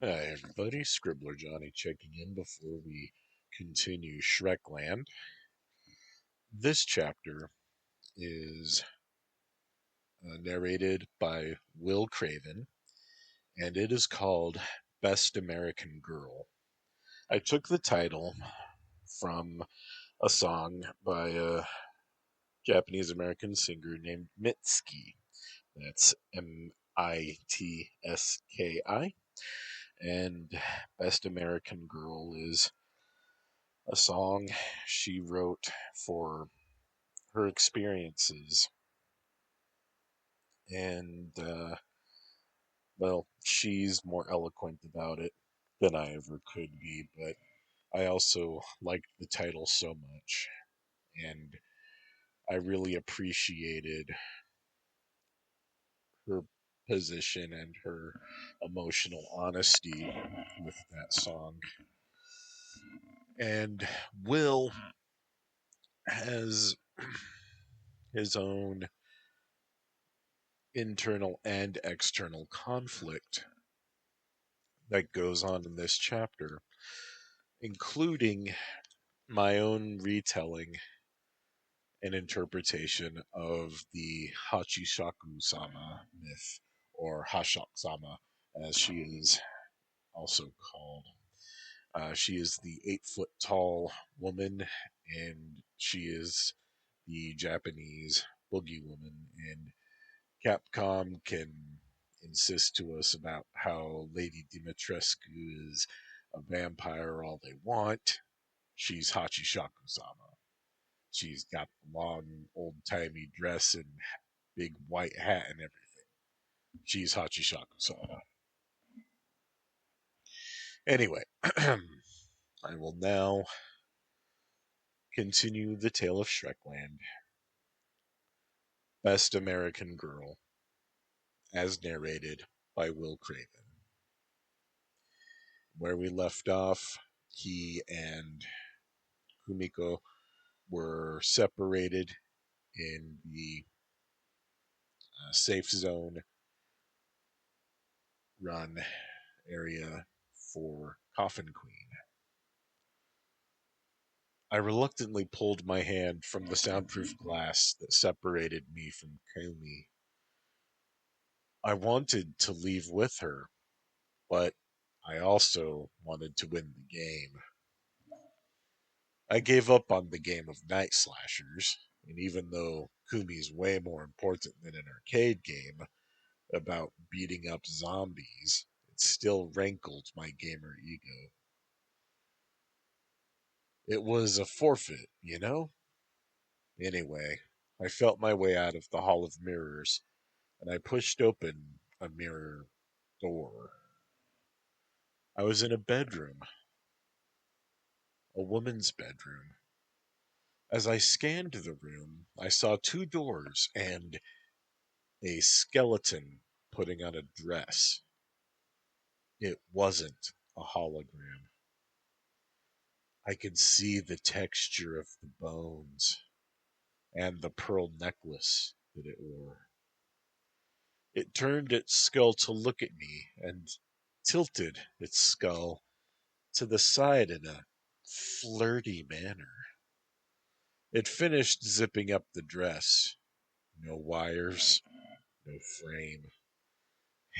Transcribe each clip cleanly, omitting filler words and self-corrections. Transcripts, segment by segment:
Hi everybody, Scribbler Johnny checking in before we continue Shreckland. This chapter is narrated by Will Craven, and it is called Best American Girl. I took the title from a song by a Japanese American singer named Mitski. That's Mitski. And Best American Girl is a song she wrote for her experiences. And, well, she's more eloquent about it than I ever could be, but I also liked the title so much. And I really appreciated her position and her emotional honesty with that song. And Will has his own internal and external conflict that goes on in this chapter, including my own retelling and interpretation of the Hachishakusama myth, or Hashakusama, as she is also called. She is the 8 foot tall woman, and she is the Japanese boogie woman. And Capcom can insist to us about how Lady Dimitrescu is a vampire all they want. She's Hachishakusama. She's got the long, old timey dress and big white hat and everything. She's Hachishakusama. Anyway, I will now continue the tale of Shreckland. Best American Girl, as narrated by Will Craven. Where we left off, he and Kumiko were separated in the safe zone run area for Coffin Queen. I reluctantly pulled my hand from the soundproof glass that separated me from Kumi. I wanted to leave with her, but I also wanted to win the game. I gave up on the game of night slashers, and even though Kumi's way more important than an arcade game about beating up zombies, it still rankled my gamer ego. It was a forfeit, you know? Anyway, I felt my way out of the Hall of Mirrors, and I pushed open a mirror door. I was in a bedroom, a woman's bedroom. As I scanned the room, I saw two doors and a skeleton putting on a dress. It wasn't a hologram. I could see the texture of the bones and the pearl necklace that it wore. It turned its skull to look at me and tilted its skull to the side in a flirty manner. It finished zipping up the dress. No wires, no frame.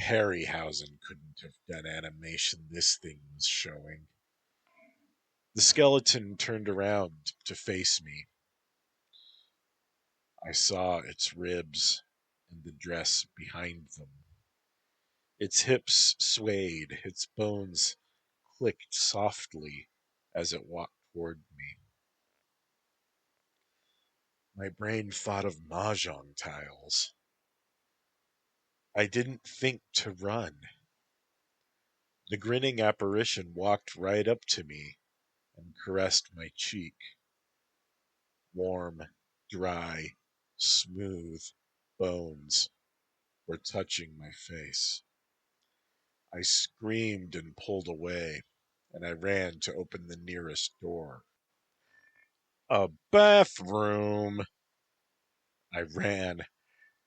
Harryhausen couldn't have done animation this thing was showing. The skeleton turned around to face me. I saw its ribs and the dress behind them. Its hips swayed, its bones clicked softly as it walked toward me. My brain thought of mahjong tiles. I didn't think to run. The grinning apparition walked right up to me and caressed my cheek. Warm, dry, smooth bones were touching my face. I screamed and pulled away, and I ran to open the nearest door. A bathroom! I ran.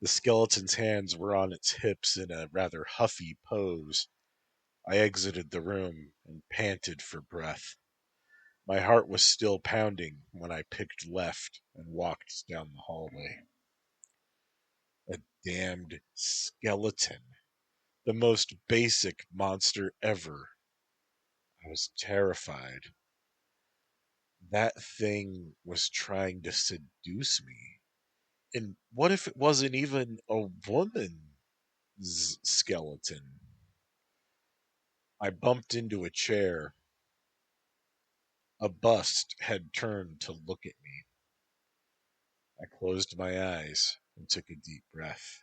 The skeleton's hands were on its hips in a rather huffy pose. I exited the room and panted for breath. My heart was still pounding when I picked left and walked down the hallway. A damned skeleton. The most basic monster ever. I was terrified. That thing was trying to seduce me. And what if it wasn't even a woman's skeleton? I bumped into a chair. A bust had turned to look at me. I closed my eyes and took a deep breath.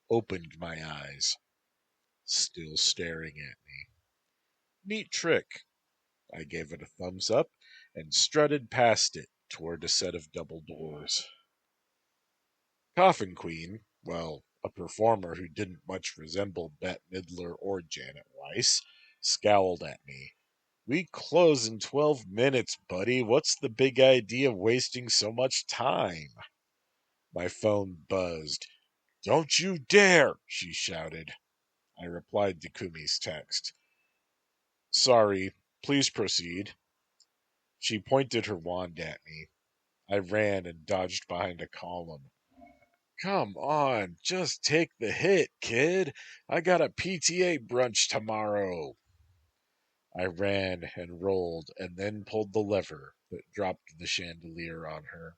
Opened my eyes, still staring at me. Neat trick. I gave it a thumbs up and strutted past it toward a set of double doors. Coffin Queen, well, a performer who didn't much resemble Bette Midler or Janet Weiss, scowled at me. We close in 12 minutes, buddy. What's the big idea of wasting so much time? My phone buzzed. Don't you dare, she shouted. I replied to Kumi's text. Sorry, please proceed. She pointed her wand at me. I ran and dodged behind a column. Come on, just take the hit, kid. I got a PTA brunch tomorrow. I ran and rolled and then pulled the lever that dropped the chandelier on her.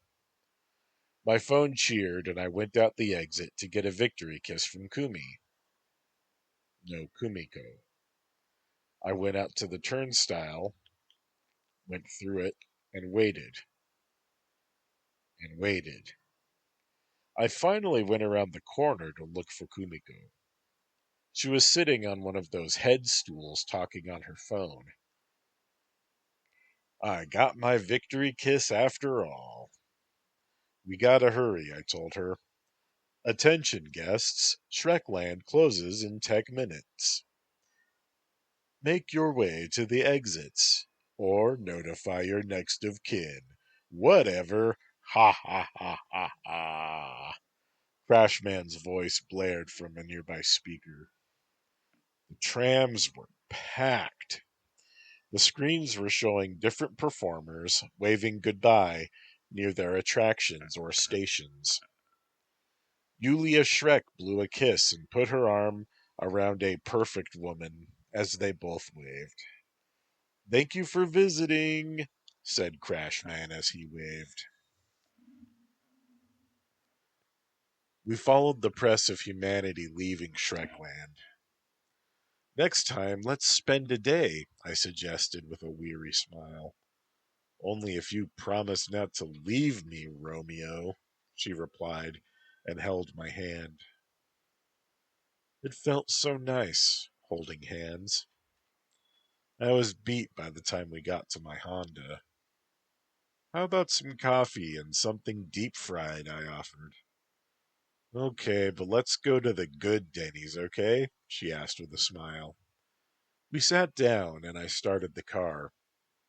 My phone cheered and I went out the exit to get a victory kiss from Kumi. No, Kumiko. I went out to the turnstile, went through it, and waited. And waited. I finally went around the corner to look for Kumiko. She was sitting on one of those head stools talking on her phone. I got my victory kiss after all. We gotta hurry, I told her. Attention guests, Shreckland closes in 10 minutes. Make your way to the exits, or notify your next of kin. Whatever. Ha ha ha ha ha. Crashman's voice blared from a nearby speaker. The trams were packed. The screens were showing different performers waving goodbye near their attractions or stations. Yulia Shrek blew a kiss and put her arm around a perfect woman as they both waved. Thank you for visiting, said Crashman as he waved. We followed the press of humanity leaving Shreckland. Next time, let's spend a day, I suggested with a weary smile. Only if you promise not to leave me, Romeo, she replied and held my hand. It felt so nice, holding hands. I was beat by the time we got to my Honda. How about some coffee and something deep fried, I offered. Okay, but let's go to the good Denny's, okay? She asked with a smile. We sat down and I started the car.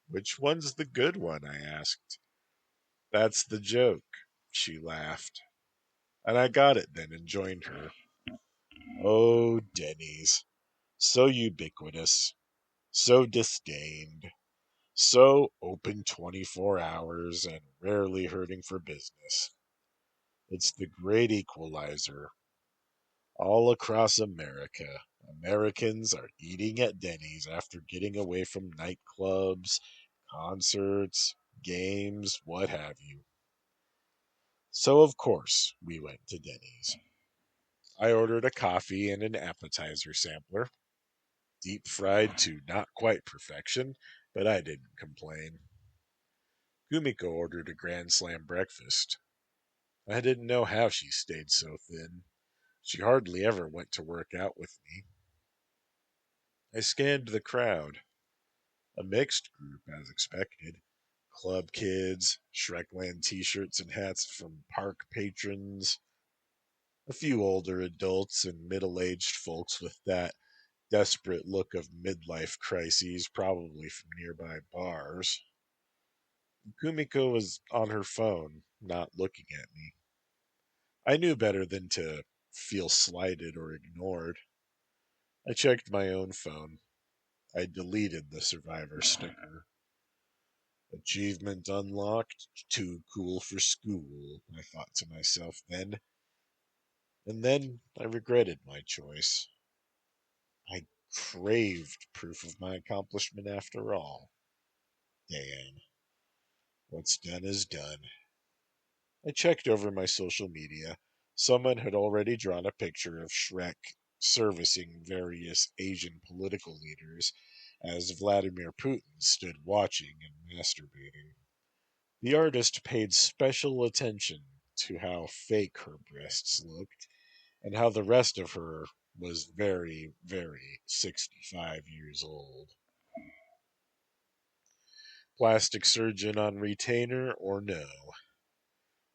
Which one's the good one? I asked. That's the joke, she laughed. And I got it then and joined her. Oh, Denny's. So ubiquitous. So disdained. So open 24 hours and rarely hurting for business. It's the great equalizer. All across America, Americans are eating at Denny's after getting away from nightclubs, concerts, games, what have you. So, of course, we went to Denny's. I ordered a coffee and an appetizer sampler, deep fried to not quite perfection, but I didn't complain. Kumiko ordered a Grand Slam breakfast. I didn't know how she stayed so thin. She hardly ever went to work out with me. I scanned the crowd. A mixed group, as expected. Club kids, Shreckland t-shirts and hats from park patrons, a few older adults and middle-aged folks with that desperate look of midlife crises, probably from nearby bars. Kumiko was on her phone, not looking at me. I knew better than to feel slighted or ignored. I checked my own phone. I deleted the survivor sticker. Achievement unlocked, too cool for school, I thought to myself then. And then I regretted my choice. I craved proof of my accomplishment after all. Damn, what's done is done. I checked over my social media. Someone had already drawn a picture of Shrek servicing various Asian political leaders as Vladimir Putin stood watching and masturbating. The artist paid special attention to how fake her breasts looked and how the rest of her was very, very 65 years old. Plastic surgeon on retainer or no?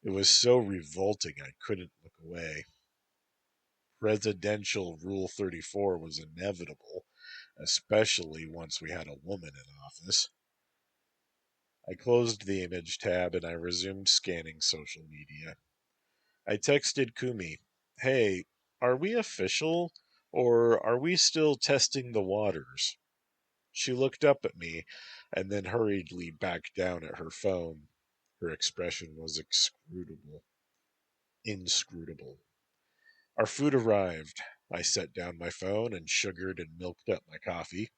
It was so revolting I couldn't look away. Presidential Rule 34 was inevitable, especially once we had a woman in office. I closed the image tab and I resumed scanning social media. I texted Kumi, "Hey, are we official or are we still testing the waters?" She looked up at me and then hurriedly back down at her phone. Her expression was inscrutable. Inscrutable. Our food arrived. I set down my phone and sugared and milked up my coffee.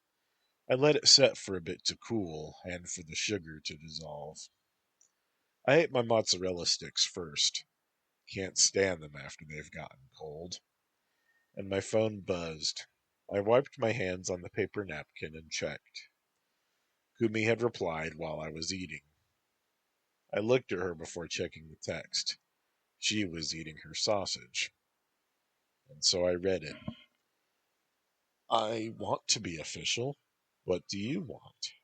I let it set for a bit to cool and for the sugar to dissolve. I ate my mozzarella sticks first. Can't stand them after they've gotten cold. And my phone buzzed. I wiped my hands on the paper napkin and checked. Kumi had replied while I was eating. I looked at her before checking the text. She was eating her sausage. And so I read it. "I want to be official. What do you want?"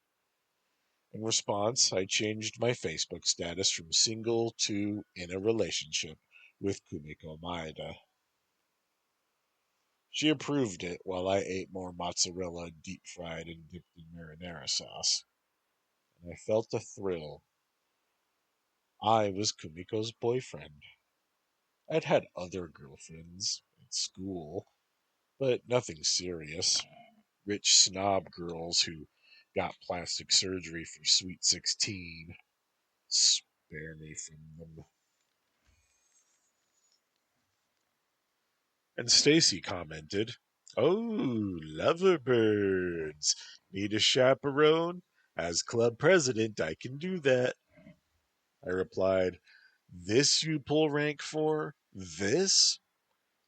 In response, I changed my Facebook status from single to in a relationship with Kumiko Maeda. She approved it while I ate more mozzarella deep fried and dipped in marinara sauce. And I felt a thrill. I was Kumiko's boyfriend. I'd had other girlfriends at school, but nothing serious. Rich snob girls who got plastic surgery for Sweet 16. Spare me from them. And Stacy commented, "Oh, loverbirds. Need a chaperone? As club president, I can do that." I replied, "This you pull rank for? This?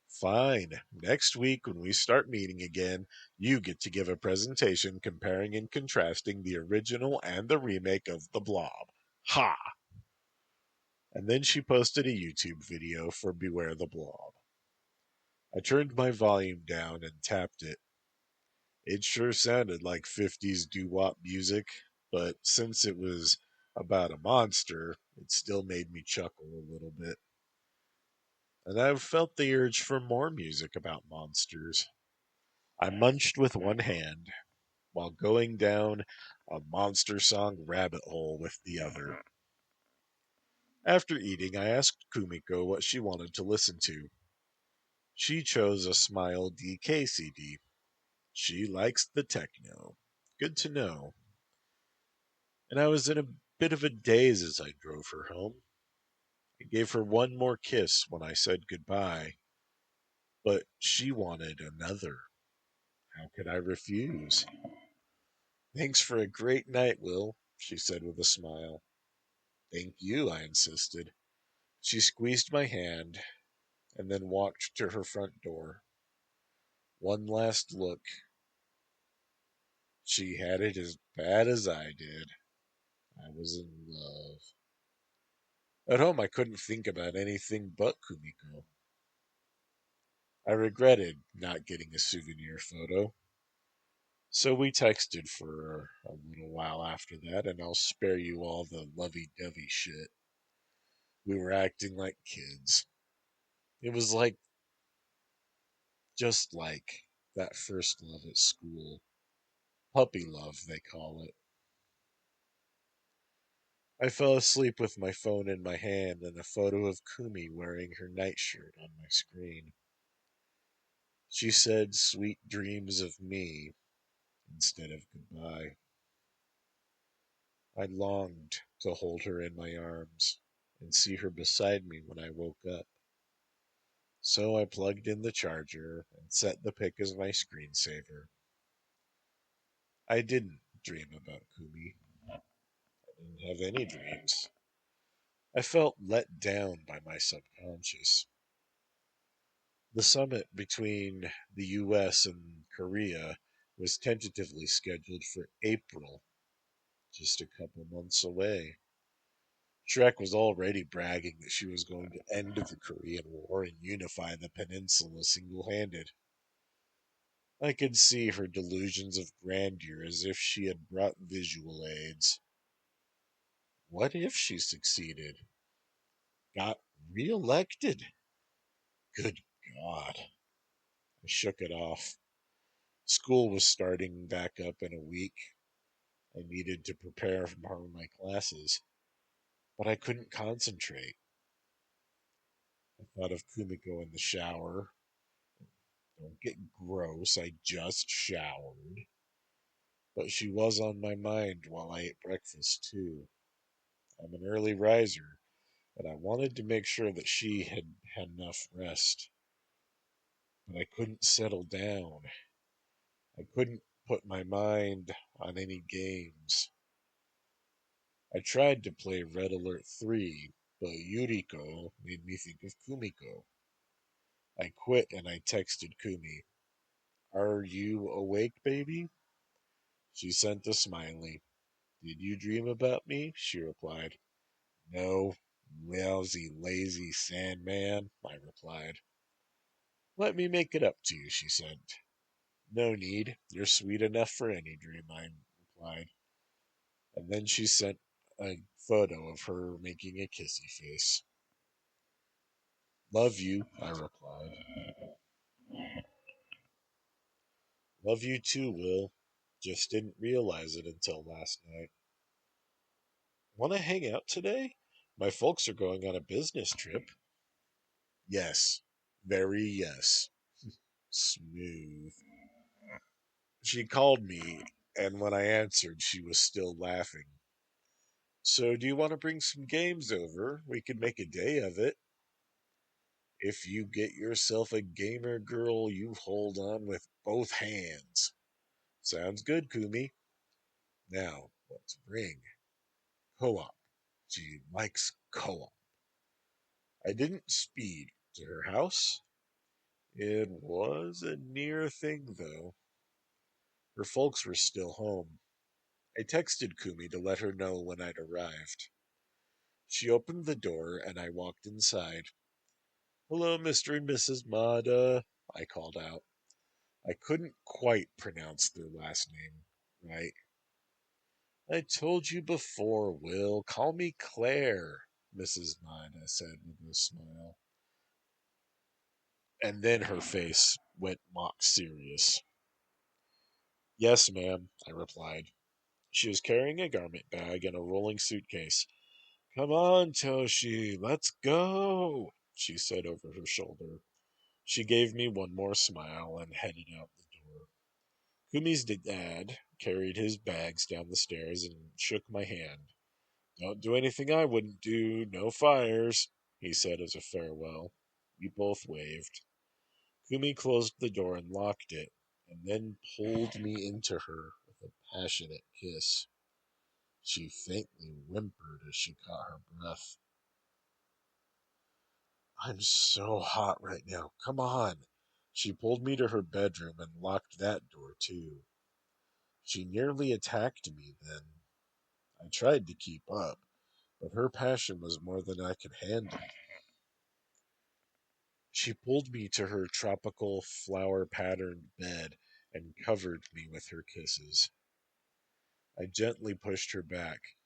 Fine. Next week, when we start meeting again, you get to give a presentation comparing and contrasting the original and the remake of The Blob. Ha!" And then she posted a YouTube video for Beware the Blob. I turned my volume down and tapped it. It sure sounded like 50s doo-wop music, but since it was about a monster, it still made me chuckle a little bit. And I've felt the urge for more music about monsters. I munched with one hand while going down a monster song rabbit hole with the other. After eating, I asked Kumiko what she wanted to listen to. She chose a Smile DK CD. She likes the techno. Good to know. And I was in a bit of a daze as I drove her home. I gave her one more kiss when I said goodbye, but she wanted another. How could I refuse? "Thanks for a great night, Will," she said with a smile. "Thank you," I insisted. She squeezed my hand and then walked to her front door. One last look. She had it as bad as I did. I was in love. At home, I couldn't think about anything but Kumiko. I regretted not getting a souvenir photo. So we texted for a little while after that, and I'll spare you all the lovey-dovey shit. We were acting like kids. It was like, just like that first love at school. Puppy love, they call it. I fell asleep with my phone in my hand and a photo of Kumi wearing her nightshirt on my screen. She said sweet dreams of me instead of goodbye. I longed to hold her in my arms and see her beside me when I woke up. So I plugged in the charger and set the pic as my screensaver. I didn't dream about Kumi. I didn't have any dreams. I felt let down by my subconscious. The summit between the US and Korea was tentatively scheduled for April, just a couple months away. Shrek was already bragging that she was going to end the Korean War and unify the peninsula single handed. I could see her delusions of grandeur as if she had brought visual aids. What if she succeeded? Got reelected? Good God. I shook it off. School was starting back up in a week. I needed to prepare for my classes, but I couldn't concentrate. I thought of Kumiko in the shower. Don't get gross, I just showered. But she was on my mind while I ate breakfast, too. I'm an early riser, but I wanted to make sure that she had had enough rest. But I couldn't settle down. I couldn't put my mind on any games. I tried to play Red Alert 3, but Yuriko made me think of Kumiko. I quit and I texted Kumi, "Are you awake, baby?" She sent a smiley. "Did you dream about me?" she replied. "No, lousy, lazy Sandman," I replied. "Let me make it up to you," she said. "No need. You're sweet enough for any dream," I replied. And then she sent a photo of her making a kissy face. "Love you," I replied. "Love you too, Will. Just didn't realize it until last night." "Want to hang out today? My folks are going on a business trip." "Yes. Very yes." Smooth. She called me, and when I answered, she was still laughing. "So, do you want to bring some games over? We could make a day of it." "If you get yourself a gamer girl, you hold on with both hands." "Sounds good, Kumi." "Now, what to bring?" "Co-op. She likes co-op." I didn't speed to her house. It was a near thing, though. Her folks were still home. I texted Kumi to let her know when I'd arrived. She opened the door and I walked inside. "Hello, Mr. and Mrs. Mada," I called out. I couldn't quite pronounce their last name right. "I told you before, Will. Call me Claire," Mrs. Mada said with a smile. And then her face went mock serious. "Yes, ma'am," I replied. She was carrying a garment bag and a rolling suitcase. "Come on, Toshi, let's go," she said over her shoulder. She gave me one more smile and headed out the door. Kumi's dad carried his bags down the stairs and shook my hand. "Don't do anything I wouldn't do. No fires," he said as a farewell. We both waved. Kumi closed the door and locked it, and then pulled me into her with a passionate kiss. She faintly whimpered as she caught her breath. "I'm so hot right now. Come on." She pulled me to her bedroom and locked that door, too. She nearly attacked me then. I tried to keep up, but her passion was more than I could handle. She pulled me to her tropical flower patterned bed and covered me with her kisses. I gently pushed her back.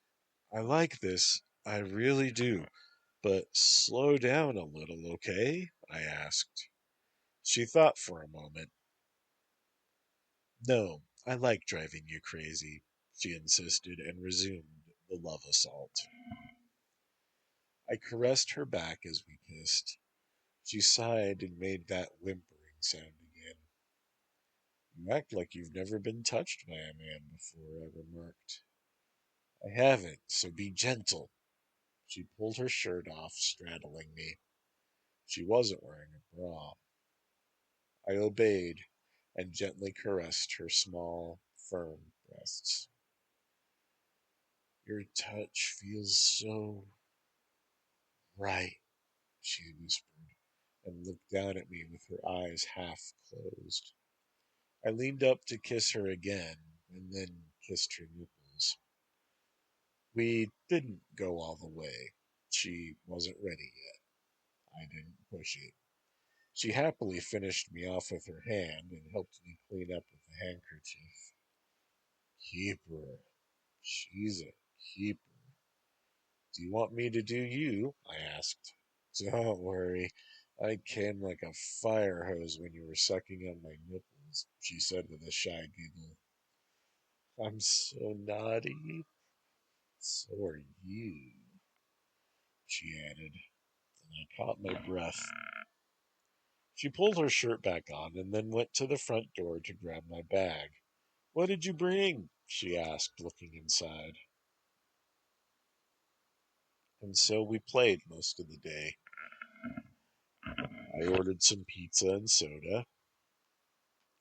"I like this, I really do. But slow down a little, okay?" I asked. She thought for a moment. "No, I like driving you crazy," she insisted and resumed the love assault. I caressed her back as we kissed. She sighed and made that whimpering sound again. You act like you've never been touched by a man before, I remarked. I haven't, so be gentle. She pulled her shirt off, straddling me. She wasn't wearing a bra. I obeyed and gently caressed her small, firm breasts. Your touch feels so right, she whispered, and looked down at me with her eyes half closed. I leaned up to kiss her again, and then kissed her nipples. We didn't go all the way. She wasn't ready yet. I didn't push it. She happily finished me off with her hand and helped me clean up with a handkerchief. Keeper. She's a keeper. Do you want me to do you? I asked. Don't worry. I came like a fire hose when you were sucking on my nipples, she said with a shy giggle. I'm so naughty. So are you, she added, and I caught my breath. She pulled her shirt back on and then went to the front door to grab my bag. What did you bring? She asked, looking inside. And so we played most of the day. I ordered some pizza and soda.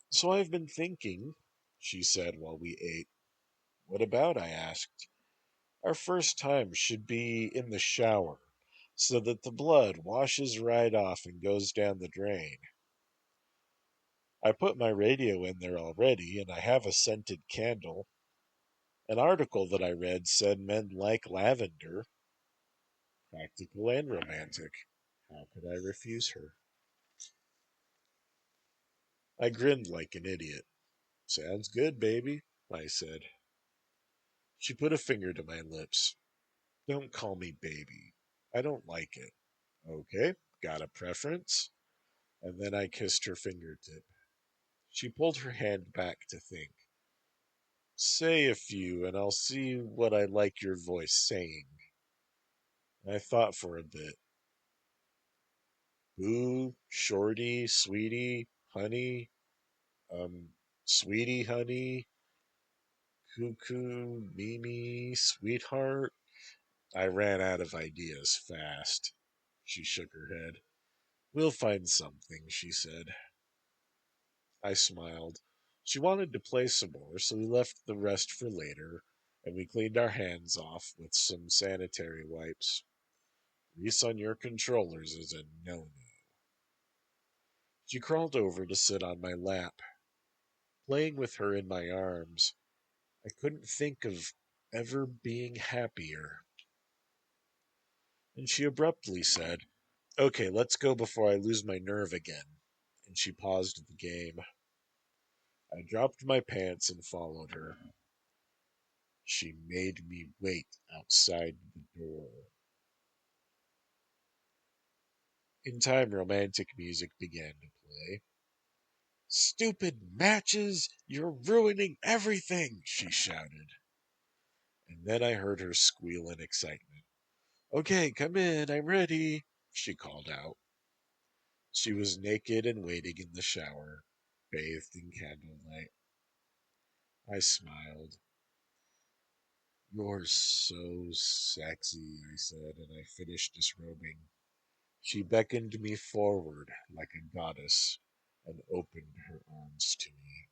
So I've been thinking, she said while we ate. What about? I asked. Our first time should be in the shower, so that the blood washes right off and goes down the drain. I put my radio in there already, and I have a scented candle. An article that I read said men like lavender, practical and romantic. How could I refuse her? I grinned like an idiot. Sounds good, baby, I said. She put a finger to my lips. Don't call me baby. I don't like it. Okay, got a preference? And then I kissed her fingertip. She pulled her hand back to think. Say a few, and I'll see what I like your voice saying. I thought for a bit. Boo, shorty, sweetie, honey, um, sweetie, honey, cuckoo, Mimi, sweetheart. I ran out of ideas fast. She shook her head. We'll find something, she said. I smiled. She wanted to play some more, so we left the rest for later, and we cleaned our hands off with some sanitary wipes. Grease on your controllers is a no-no. She crawled over to sit on my lap. Playing with her in my arms, I couldn't think of ever being happier. And she abruptly said, Okay, let's go before I lose my nerve again. And she paused the game. I dropped my pants and followed her. She made me wait outside the door. In time, romantic music began to play. Stupid matches! You're ruining everything! She shouted. And then I heard her squeal in excitement. Okay, come in, I'm ready, she called out. She was naked and waiting in the shower, bathed in candlelight. I smiled. You're so sexy, I said, and I finished disrobing. She beckoned me forward like a goddess and opened her arms to me.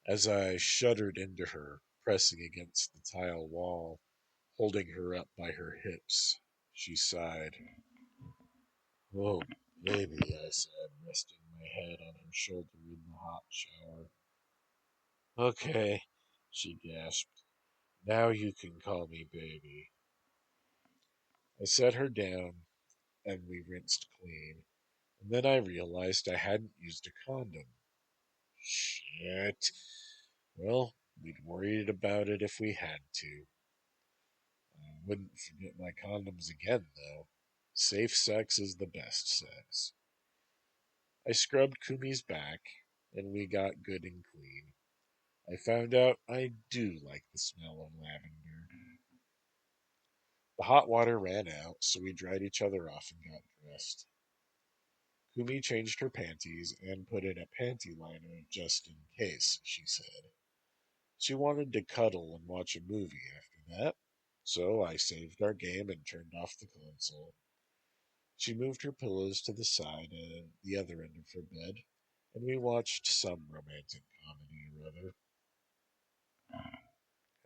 As I shuddered into her, pressing against the tile wall, holding her up by her hips, she sighed. Oh, baby, I said, resting my head on her shoulder in the hot shower. Okay, she gasped. Now you can call me baby. I set her down and we rinsed clean. And then I realized I hadn't used a condom. Shit. Well, we'd worried about it if we had to. I wouldn't forget my condoms again, though. Safe sex is the best sex. I scrubbed Kumi's back, and we got good and clean. I found out I do like the smell of lavender. The hot water ran out, so we dried each other off and got dressed. Kumi changed her panties and put in a panty liner just in case, she said. She wanted to cuddle and watch a movie after that, so I saved our game and turned off the console. She moved her pillows to the side at the other end of her bed, and we watched some romantic comedy or other.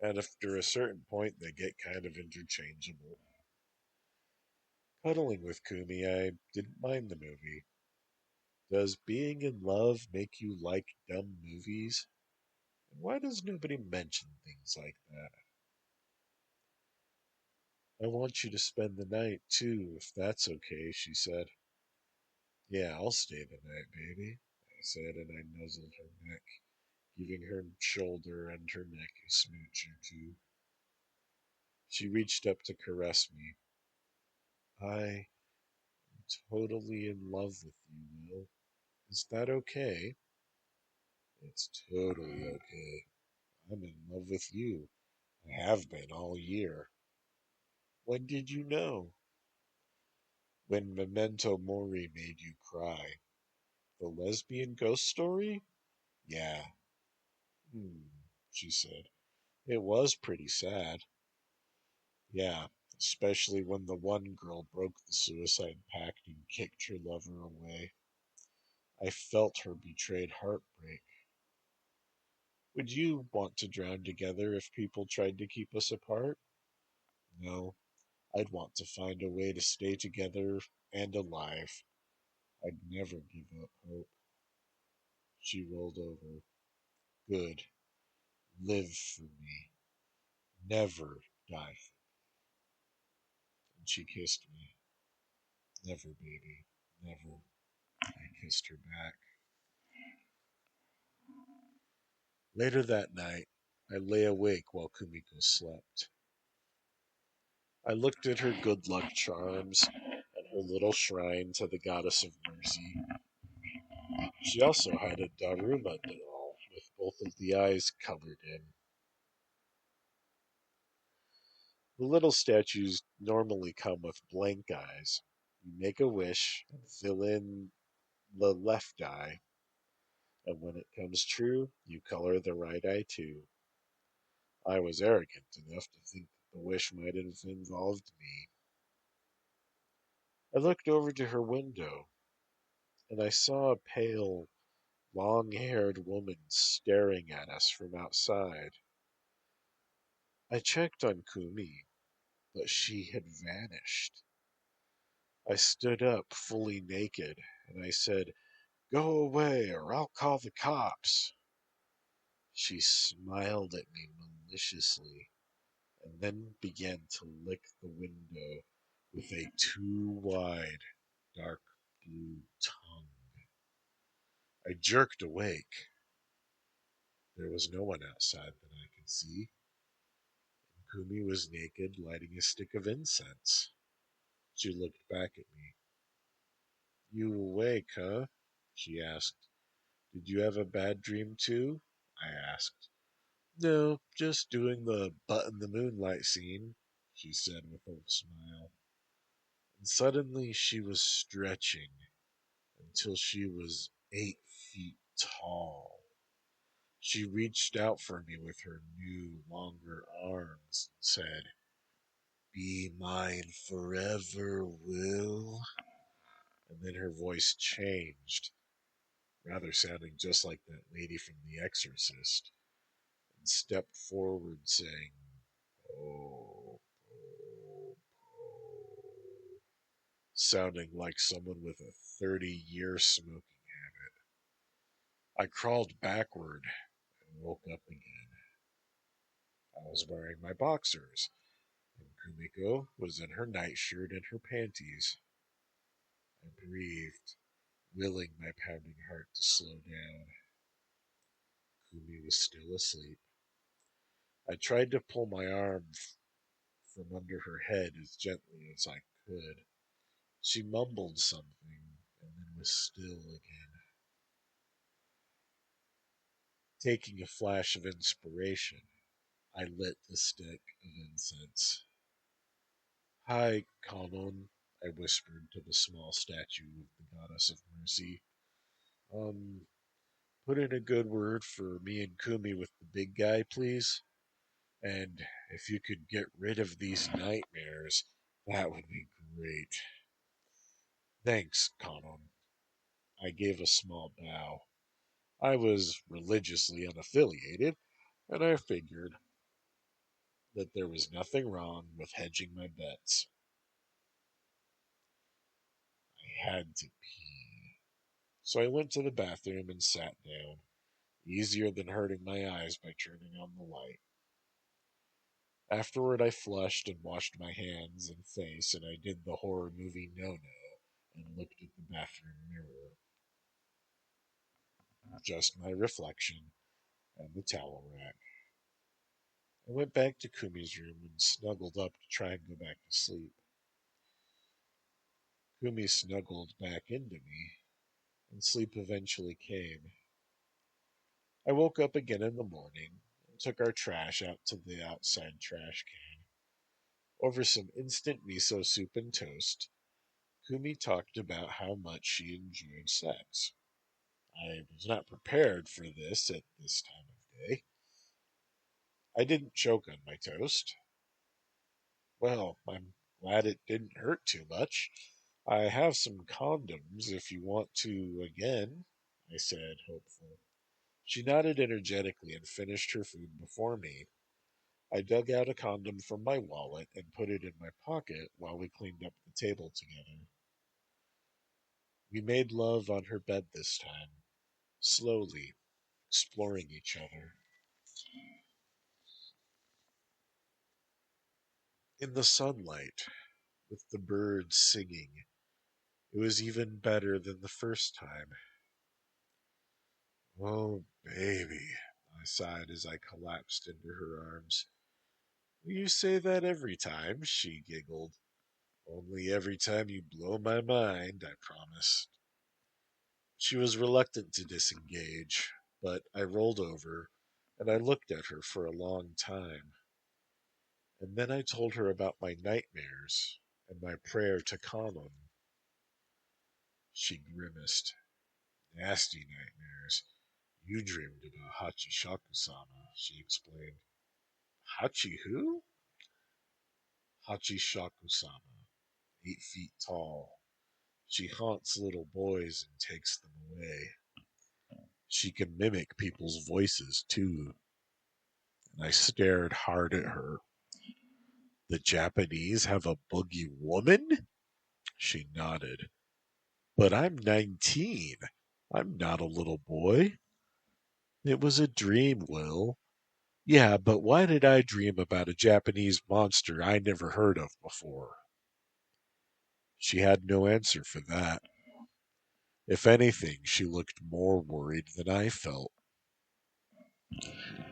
And after a certain point, they get kind of interchangeable. Cuddling with Kumi, I didn't mind the movie. Does being in love make you like dumb movies? And why does nobody mention things like that? I want you to spend the night, too, if that's okay, she said. Yeah, I'll stay the night, baby, I said, and I nuzzled her neck, giving her shoulder and her neck a smooch or two. She reached up to caress me. I'm totally in love with you, Will. Is that okay? It's totally okay. I'm in love with you. I have been all year. When did you know? When Memento Mori made you cry. The lesbian ghost story? Yeah. Hmm, she said. It was pretty sad. Yeah, especially when the one girl broke the suicide pact and kicked her lover away. I felt her betrayed heartbreak. Would you want to drown together if people tried to keep us apart? No, I'd want to find a way to stay together and alive. I'd never give up hope. She rolled over. Good. Live for me. Never die. And she kissed me. Never, baby. Never. I kissed her back. Later that night, I lay awake while Kumiko slept. I looked at her good luck charms and her little shrine to the goddess of mercy. She also had a Daruma doll with both of the eyes colored in. The little statues normally come with blank eyes. You make a wish and fill in the left eye, and when it comes true, you color the right eye too. I was arrogant enough to think that the wish might have involved me. I looked over to her window, and I saw a pale, long haired woman staring at us from outside. I checked on Kumi, but she had vanished. I stood up fully naked, and I said, Go away, or I'll call the cops. She smiled at me maliciously, and then began to lick the window with a too wide, dark blue tongue. I jerked awake. There was no one outside that I could see. Kumi was naked, lighting a stick of incense. She looked back at me. You awake, huh? She asked. Did you have a bad dream too? I asked. No, just doing the butt in the moonlight scene, she said with a smile. And suddenly she was stretching until she was 8 feet tall. She reached out for me with her new, longer arms and said, Be mine forever, Will. And then her voice changed, rather sounding just like that lady from The Exorcist, and stepped forward saying, Oh, oh, oh, sounding like someone with a 30-year smoking habit. I crawled backward and woke up again. I was wearing my boxers, and Kumiko was in her nightshirt and her panties. I breathed, willing my pounding heart to slow down. Kumi was still asleep. I tried to pull my arm from under her head as gently as I could. She mumbled something and then was still again. Taking a flash of inspiration, I lit the stick of incense. Hi, Kanon, I whispered to the small statue of the goddess of mercy. Um, Put in a good word for me and Kumi with the big guy, please. And if you could get rid of these nightmares, that would be great. Thanks, Kanon. I gave a small bow. I was religiously unaffiliated, and I figured that there was nothing wrong with hedging my bets. I had to pee. So I went to the bathroom and sat down, easier than hurting my eyes by turning on the light. Afterward, I flushed and washed my hands and face, and I did the horror movie no-no and looked at the bathroom mirror. Just my reflection and the towel rack. I went back to Kumi's room and snuggled up to try and go back to sleep. Kumi snuggled back into me, and sleep eventually came. I woke up again in the morning and took our trash out to the outside trash can. Over some instant miso soup and toast, Kumi talked about how much she enjoyed sex. I was not prepared for this at this time of day. I didn't choke on my toast. Well, I'm glad it didn't hurt too much. I have some condoms if you want to again, I said, hopeful. She nodded energetically and finished her food before me. I dug out a condom from my wallet and put it in my pocket while we cleaned up the table together. We made love on her bed this time, slowly, exploring each other. In the sunlight, with the birds singing, it was even better than the first time. Oh, baby, I sighed as I collapsed into her arms. You say that every time, she giggled. Only every time you blow my mind, I promised. She was reluctant to disengage, but I rolled over and I looked at her for a long time. And then I told her about my nightmares and my prayer to Kanon. She grimaced. Nasty nightmares. You dreamed about Hachishakusama, she explained. Hachi who? Hachishakusama, 8 feet tall. She haunts little boys and takes them away. She can mimic people's voices, too. And I stared hard at her. The Japanese have a boogie woman? She nodded. But I'm 19. I'm not a little boy. It was a dream, Will. Yeah, but why did I dream about a Japanese monster I never heard of before? She had no answer for that. If anything, she looked more worried than I felt.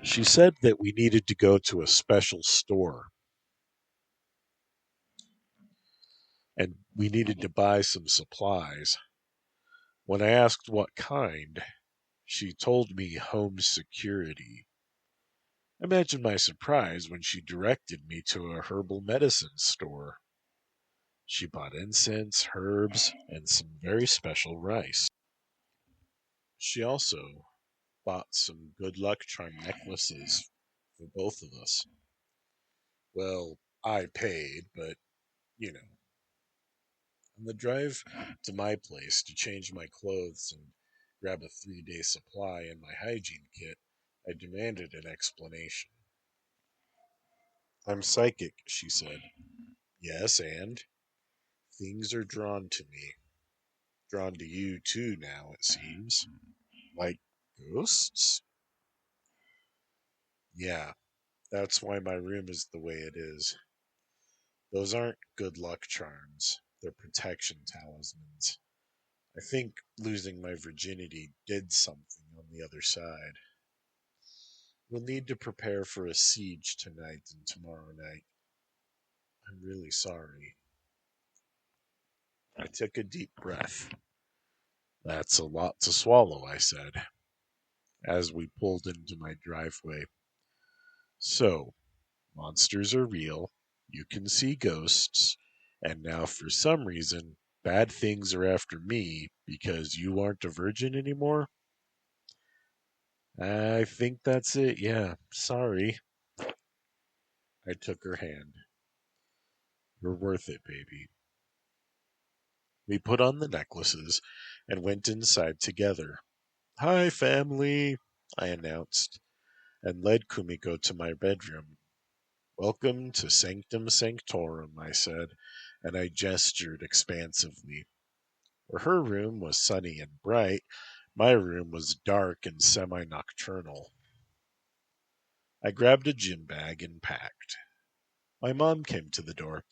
She said that we needed to go to a special store and we needed to buy some supplies. When I asked what kind, she told me home security. Imagine my surprise when she directed me to a herbal medicine store. She bought incense, herbs, and some very special rice. She also bought some good luck charm necklaces for both of us. Well, I paid, but, you know. On the drive to my place to change my clothes and grab a 3-day supply and my hygiene kit, I demanded an explanation. I'm psychic, she said. Yes, and? Things are drawn to me. Drawn to you, too, now, it seems. Like ghosts? Yeah, that's why my room is the way it is. Those aren't good luck charms. They're protection talismans. I think losing my virginity did something on the other side. We'll need to prepare for a siege tonight and tomorrow night. I'm really sorry. I took a deep breath. That's a lot to swallow, I said, as we pulled into my driveway. So, monsters are real. You can see ghosts. And now, for some reason, bad things are after me because you aren't a virgin anymore? I think that's it, yeah. Sorry. I took her hand. You're worth it, baby. We put on the necklaces and went inside together. Hi, family, I announced, and led Kumiko to my bedroom. Welcome to Sanctum Sanctorum, I said, and I gestured expansively. Where her room was sunny and bright, my room was dark and semi-nocturnal. I grabbed a gym bag and packed. My mom came to the door.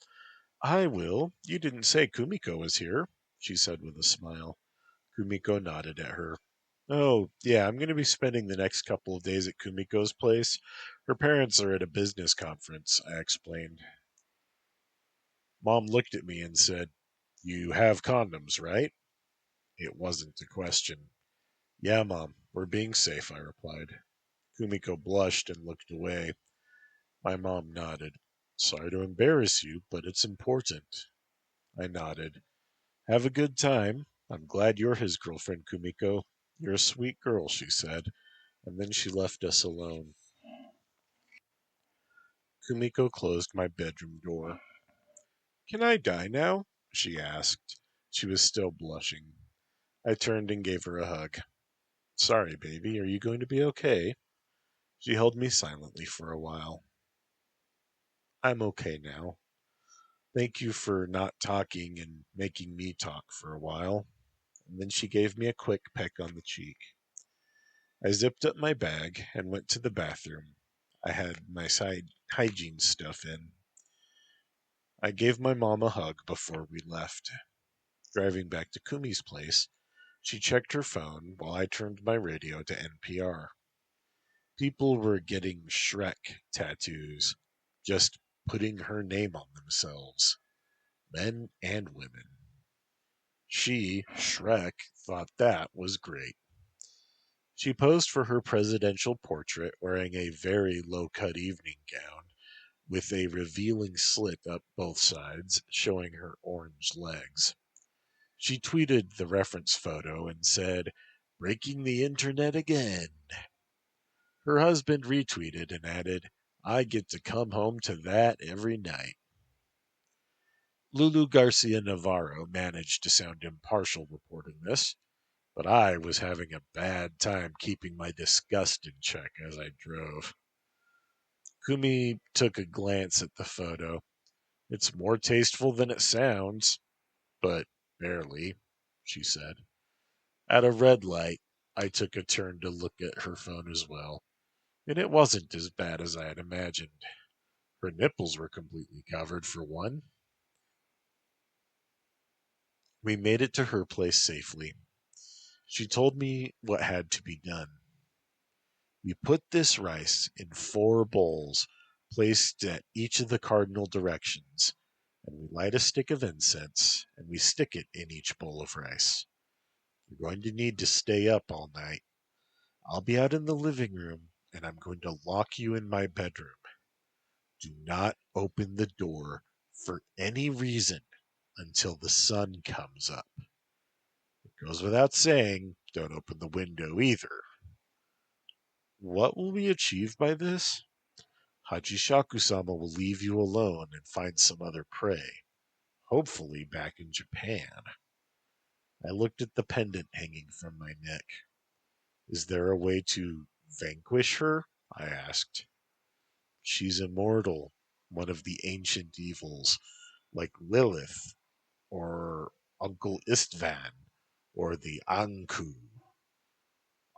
Hi, Will. You didn't say Kumiko was here, she said with a smile. Kumiko nodded at her. Oh, yeah, I'm going to be spending the next couple of days at Kumiko's place. Her parents are at a business conference, I explained. Mom looked at me and said, You have condoms, right? It wasn't a question. Yeah, Mom, we're being safe, I replied. Kumiko blushed and looked away. My mom nodded. Sorry to embarrass you, but it's important. I nodded. Have a good time. I'm glad you're his girlfriend, Kumiko. You're a sweet girl, she said, and then she left us alone. Kumiko closed my bedroom door. Can I die now? She asked. She was still blushing. I turned and gave her a hug. Sorry, baby, are you going to be okay? She held me silently for a while. I'm okay now. Thank you for not talking and making me talk for a while. And then she gave me a quick peck on the cheek. I zipped up my bag and went to the bathroom. I had my side hygiene stuff in. I gave my mom a hug before we left. Driving back to Kumi's place, she checked her phone while I turned my radio to NPR. People were getting Shrek tattoos, just putting her name on themselves, men and women. She, Shrek, thought that was great. She posed for her presidential portrait wearing a very low-cut evening gown with a revealing slit up both sides showing her orange legs. She tweeted the reference photo and said, "Breaking the internet again." Her husband retweeted and added, "I get to come home to that every night." Lulu Garcia Navarro managed to sound impartial reporting this, but I was having a bad time keeping my disgust in check as I drove. Kumi took a glance at the photo. It's more tasteful than it sounds, but barely, she said. At a red light, I took a turn to look at her phone as well, and it wasn't as bad as I had imagined. Her nipples were completely covered, for one. We made it to her place safely. She told me what had to be done. We put this rice in 4 bowls placed at each of the cardinal directions, and we light a stick of incense, and we stick it in each bowl of rice. You're going to need to stay up all night. I'll be out in the living room, and I'm going to lock you in my bedroom. Do not open the door for any reason until the sun comes up. It goes without saying, don't open the window either. What will we achieve by this? Hachishakusama will leave you alone and find some other prey, hopefully back in Japan. I looked at the pendant hanging from my neck. Is there a way to vanquish her? I asked. She's immortal, one of the ancient evils, like Lilith, or Uncle Istvan, or the Anku.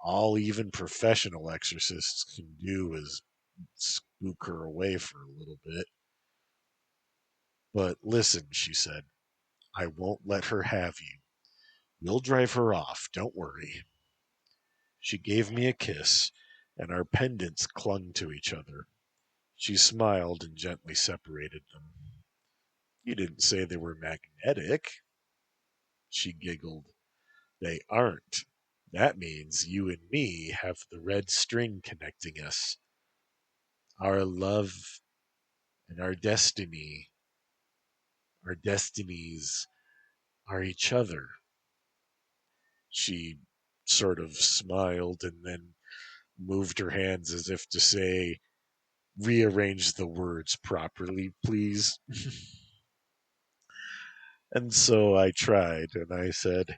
All even professional exorcists can do is spook her away for a little bit. But listen, she said, I won't let her have you. We'll drive her off, don't worry. She gave me a kiss, and our pendants clung to each other. She smiled and gently separated them. You didn't say they were magnetic. She giggled. They aren't. That means you and me have the red string connecting us. Our love and our destiny Our destinies are each other. She sort of smiled and then moved her hands as if to say, rearrange the words properly, please. And so I tried, and I said,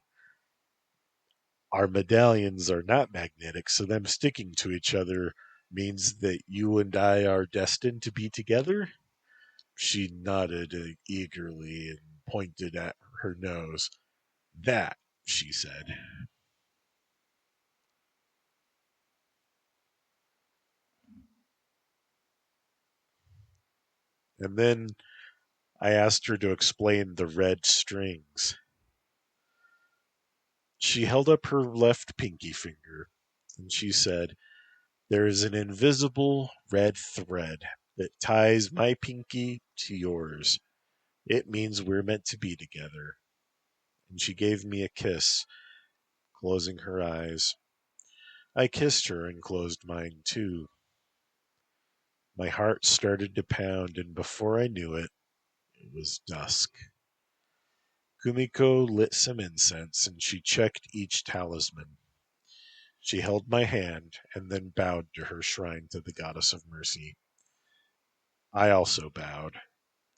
our medallions are not magnetic, so them sticking to each other means that you and I are destined to be together? She nodded eagerly and pointed at her nose. That, she said. And then I asked her to explain the red strings. She held up her left pinky finger, and she said, there is an invisible red thread that ties my pinky to yours. It means we're meant to be together. And she gave me a kiss, closing her eyes. I kissed her and closed mine too. My heart started to pound, and before I knew it, it was dusk. Kumiko lit some incense, and she checked each talisman. She held my hand, and then bowed to her shrine to the goddess of mercy. I also bowed,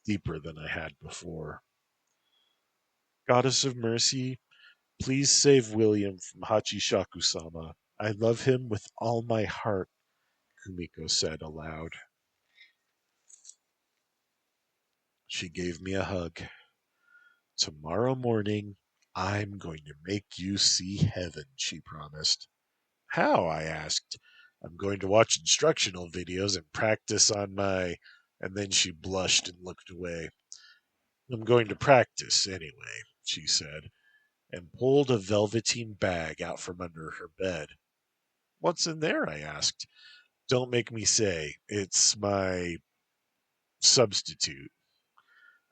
deeper than I had before. Goddess of mercy, please save William from Hachishakusama. I love him with all my heart, Kumiko said aloud. She gave me a hug. Tomorrow morning, I'm going to make you see heaven, she promised. How? I asked. I'm going to watch instructional videos and practice on my. And then she blushed and looked away. I'm going to practice anyway, she said, and pulled a velveteen bag out from under her bed. What's in there? I asked. Don't make me say. It's my substitute.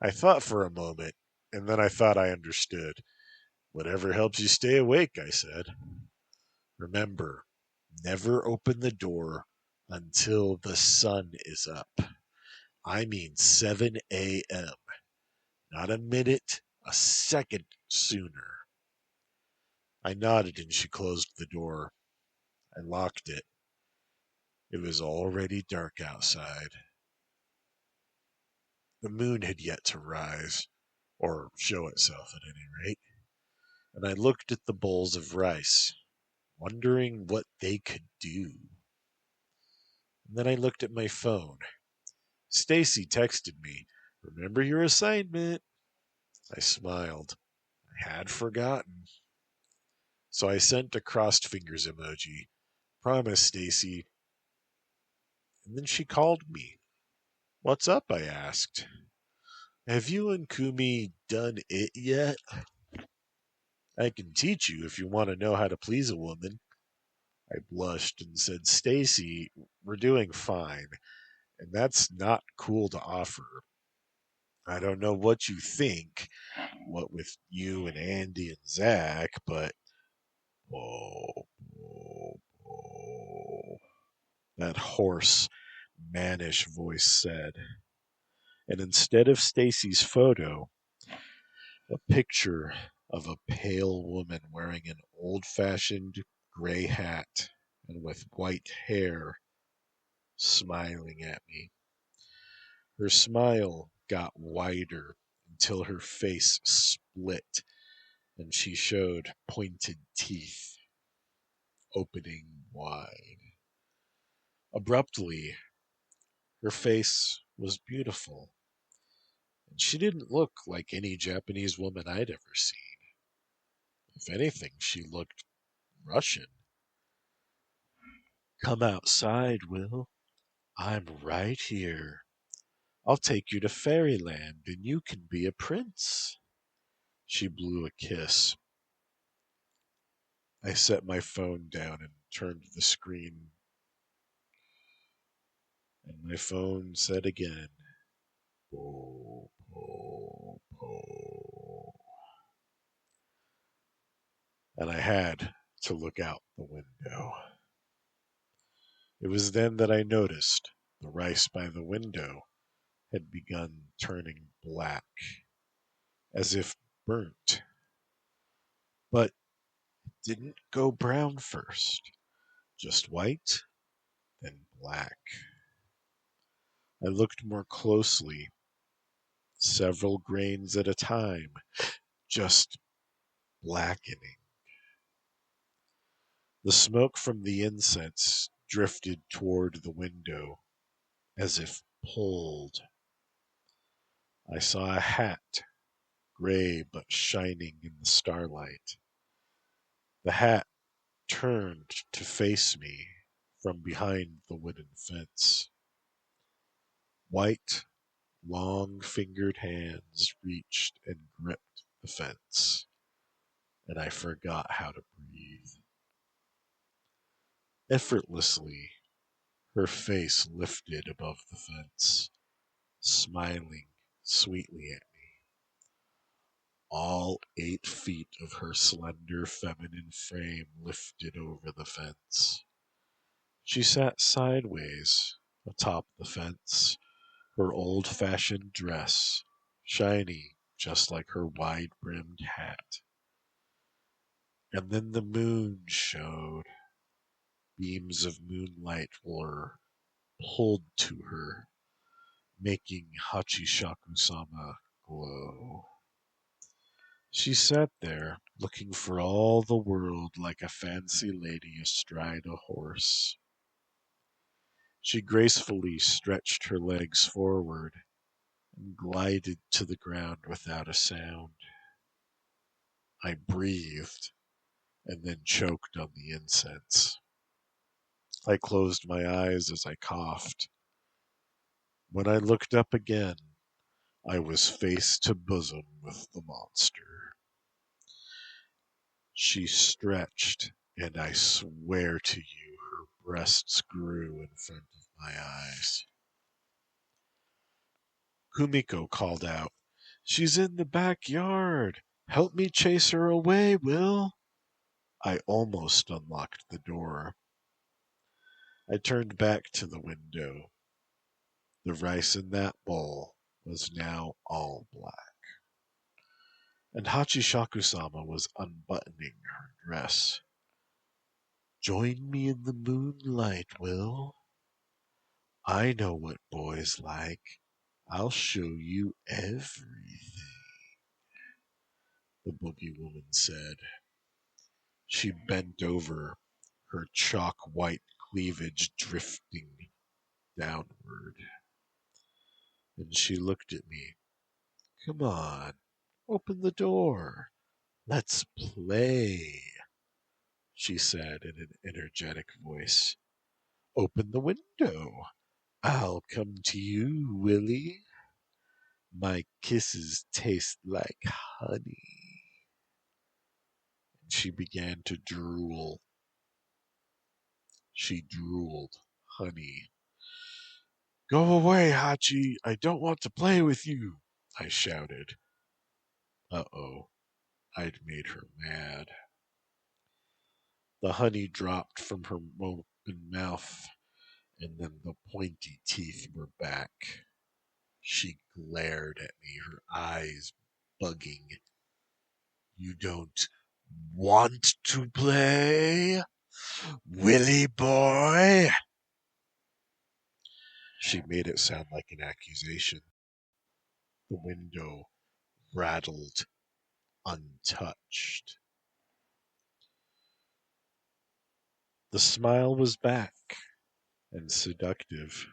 I thought for a moment, and then I thought I understood. Whatever helps you stay awake, I said. Remember, never open the door until the sun is up. I mean 7 a.m. Not a minute, a second sooner. I nodded and she closed the door. I locked it. It was already dark outside. The moon had yet to rise, or show itself at any rate, and I looked at the bowls of rice, wondering what they could do. And then I looked at my phone. Stacy texted me, remember your assignment. I smiled. I had forgotten. So I sent a crossed fingers emoji. Promise, Stacy. And then she called me. What's up? I asked. Have you and Kumi done it yet? I can teach you if you want to know how to please a woman. I blushed and said, Stacy, we're doing fine, and that's not cool to offer. I don't know what you think, what with you and Andy and Zach, but oh, oh, oh, that hoarse, mannish voice said. And instead of Stacy's photo, a picture of a pale woman wearing an old-fashioned gray hat and with white hair smiling at me. Her smile got wider until her face split and she showed pointed teeth opening wide. Abruptly, her face was beautiful, and she didn't look like any Japanese woman I'd ever seen. If anything, she looked Russian. Come outside, Will. I'm right here. I'll take you to fairyland, and you can be a prince. She blew a kiss. I set my phone down and turned to the screen, and my phone said again, "Po, po, po." And I had to look out the window. It was then that I noticed the rice by the window had begun turning black. as if burnt. But it didn't go brown first, just white, then black. I looked more closely, several grains at a time, just blackening. The smoke from the incense drifted toward the window, as if pulled. I saw a hat, gray but shining in the starlight. The hat turned to face me from behind the wooden fence. White, long-fingered hands reached and gripped the fence, and I forgot how to breathe. Effortlessly, her face lifted above the fence, smiling sweetly at me. All 8 feet of her slender feminine frame lifted over the fence. She sat sideways atop the fence, her old-fashioned dress shiny just like her wide-brimmed hat. And then the moon showed. Beams of moonlight were pulled to her, making Hachishakusama glow. She sat there, looking for all the world like a fancy lady astride a horse. She gracefully stretched her legs forward and glided to the ground without a sound. I breathed and then choked on the incense. I closed my eyes as I coughed. When I looked up again, I was face to bosom with the monster. She stretched, and I swear to you, her breasts grew in front of my eyes. Kumiko called out, "She's in the backyard! Help me chase her away, Will!" I almost unlocked the door. I turned back to the window. The rice in that bowl was now all black. And Hachishakusama was unbuttoning her dress. "Join me in the moonlight, Will. I know what boys like. I'll show you everything," the boogie woman said. She bent over, her chalk-white cleavage drifting downward. And she looked at me. "Come on, open the door. Let's play," she said in an energetic voice. "Open the window. I'll come to you, Willie. My kisses taste like honey." And she began to drool. She drooled honey. "Go away, Hachi. I don't want to play with you," I shouted. Uh-oh. I'd made her mad. The honey dropped from her open mouth, and then the pointy teeth were back. She glared at me, her eyes bugging. "You don't want to play, Willie boy?" She made it sound like an accusation. The window rattled untouched. The smile was back and seductive.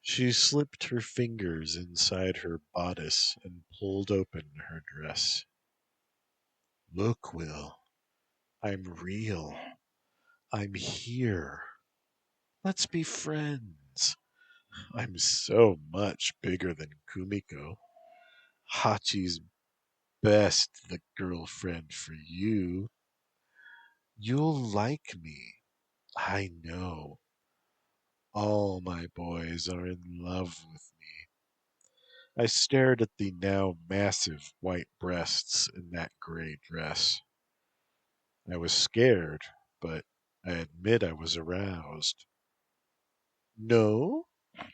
She slipped her fingers inside her bodice and pulled open her dress. "Look, Will, I'm real. I'm here. Let's be friends. I'm so much bigger than Kumiko. Hachi's best the girlfriend for you. You'll like me. I know. All my boys are in love with me." I stared at the now massive white breasts in that gray dress. I was scared, but I admit I was aroused. "No?"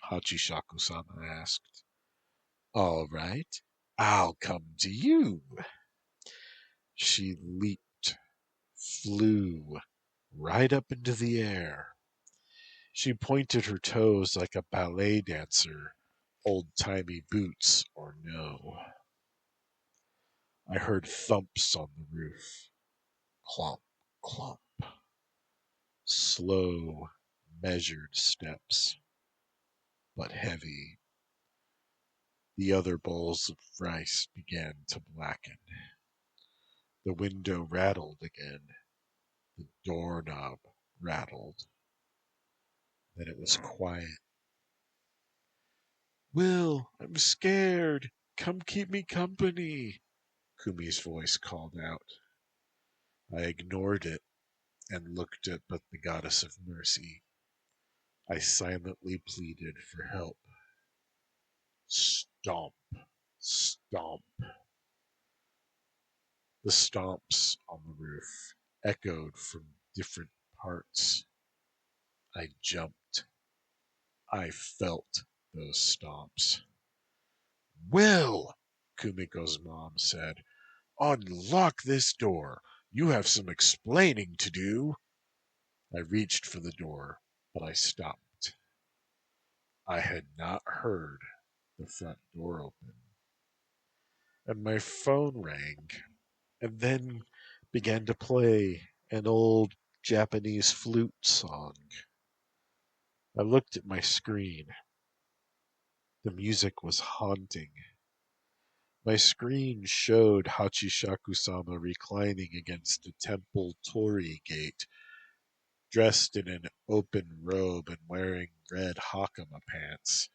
Hachishaku-sama asked. "All right. I'll come to you. She leaped, flew right up into the air. She pointed her toes like a ballet dancer, old-timey boots or no. I heard thumps on the roof. Clomp, clomp. Slow, measured steps, but heavy. The other bowls of rice began to blacken. The window rattled again. The doorknob rattled. Then it was quiet. Will, I'm scared. Come keep me company, Kumi's voice called out. I ignored it and looked at but the goddess of mercy. I silently pleaded for help. Stomp, stomp. The stomps on the roof echoed from different parts. I jumped. I felt those stomps. Will, Kumiko's mom said, unlock this door. You have some explaining to do. I reached for the door, but I stopped. I had not heard the front door open. And my phone rang, and then began to play an old Japanese flute song. I looked at my screen. The music was haunting. My screen showed Hachishakusama reclining against a temple torii gate, dressed in an open robe and wearing red hakama pants,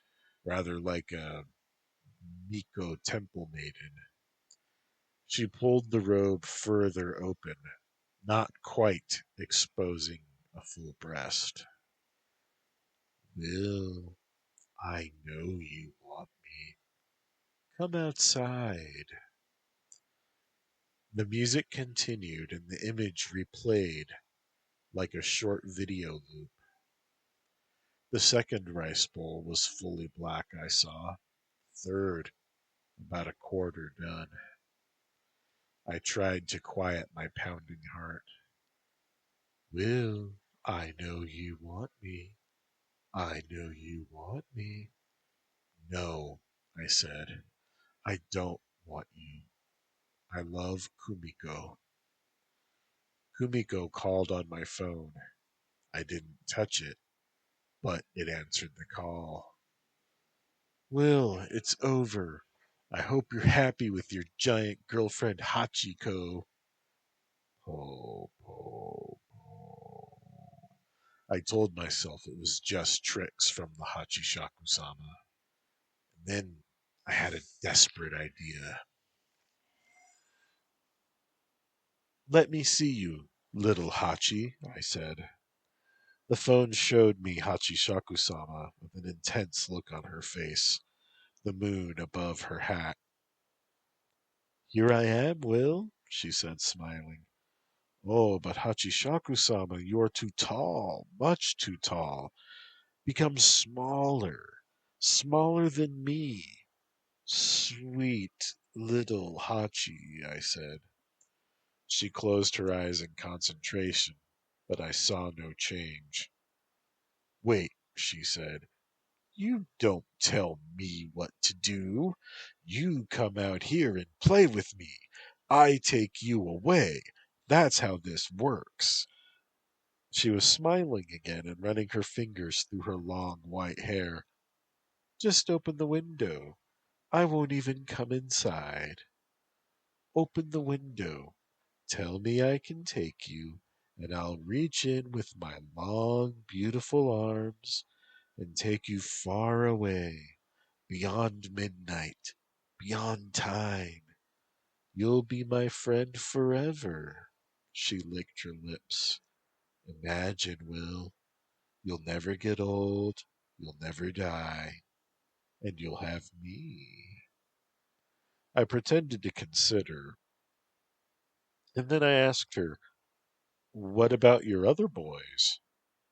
rather like a Miko temple maiden. She pulled the robe further open, not quite exposing a full breast. Will, I know you want me. Come outside. The music continued and the image replayed like a short video loop. The second rice bowl was fully black, I saw. Third, about a quarter done. I tried to quiet my pounding heart. Will, I know you want me. I know you want me. No, I said. I don't want you. I love Kumiko. Kumiko called on my phone. I didn't touch it, but it answered the call. Will, it's over. I hope you're happy with your giant girlfriend Hachiko. Po, po, po. I told myself it was just tricks from the Hachishakusama. And then I had a desperate idea. Let me see you, little Hachi, I said. The phone showed me Hachishakusama with an intense look on her face, the moon above her hat. Here I am, Will, she said, smiling. Oh, but Hachishaku-sama, you're too tall, much too tall. Become smaller, smaller than me. Sweet little Hachi, I said. She closed her eyes in concentration, but I saw no change. Wait, she said. You don't tell me what to do. You come out here and play with me. I take you away. That's how this works. She was smiling again and running her fingers through her long white hair. Just open the window. I won't even come inside. Open the window. Tell me I can take you, and I'll reach in with my long, beautiful arms and take you far away, beyond midnight, beyond time. You'll be my friend forever. She licked her lips. Imagine, Will, you'll never get old, you'll never die, and you'll have me. I pretended to consider, and then I asked her, what about your other boys?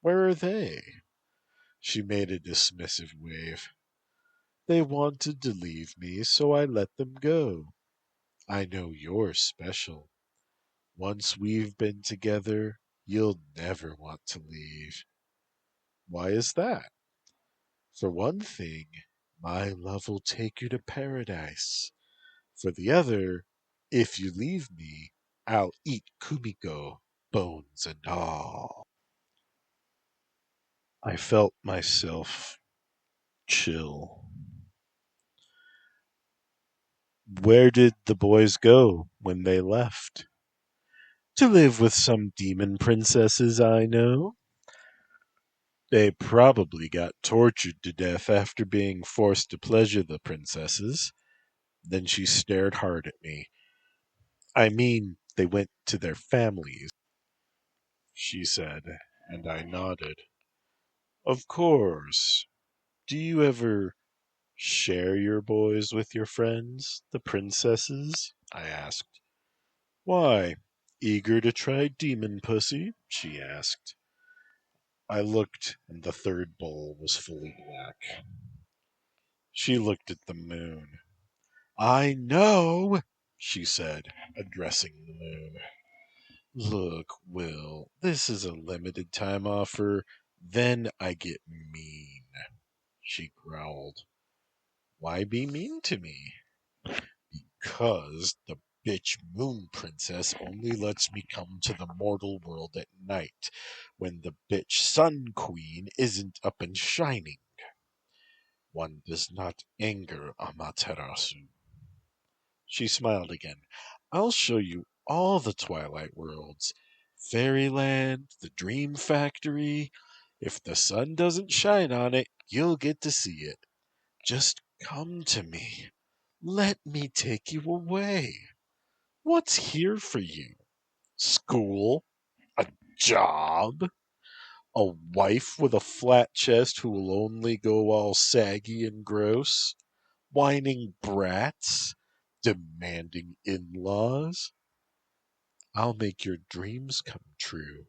Where are they? She made a dismissive wave. They wanted to leave me, so I let them go. I know you're special. Once we've been together, you'll never want to leave. Why is that? For one thing, my love will take you to paradise. For the other, if you leave me, I'll eat Kumiko, bones and all. I felt myself chill. Where did the boys go when they left? To live with some demon princesses I know. They probably got tortured to death after being forced to pleasure the princesses. Then she stared hard at me. I mean, they went to their families, she said, and I nodded. Of course. Do you ever share your boys with your friends, the princesses? I asked. Why? Eager to try demon pussy? She asked. I looked, and the third bowl was fully black. She looked at the moon. I know, she said, addressing the moon. Look, Will, this is a limited time offer. Then I get mean, she growled. Why be mean to me? Because the bitch moon princess only lets me come to the mortal world at night, when the bitch sun queen isn't up and shining. One does not anger Amaterasu. She smiled again. I'll show you all the Twilight Worlds. Fairyland, the Dream Factory. If the sun doesn't shine on it, you'll get to see it. Just come to me. Let me take you away. What's here for you? School? A job? A wife with a flat chest who will only go all saggy and gross? Whining brats? Demanding in-laws? I'll make your dreams come true.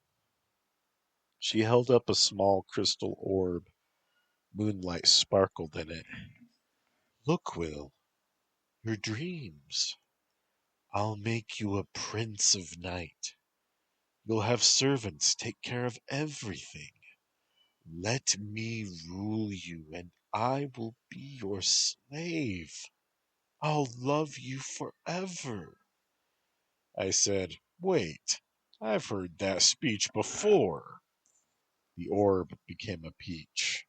She held up a small crystal orb. Moonlight sparkled in it. Look, Will, your dreams. I'll make you a prince of night. You'll have servants take care of everything. Let me rule you, and I will be your slave. I'll love you forever. I said, wait, I've heard that speech before. The orb became a peach.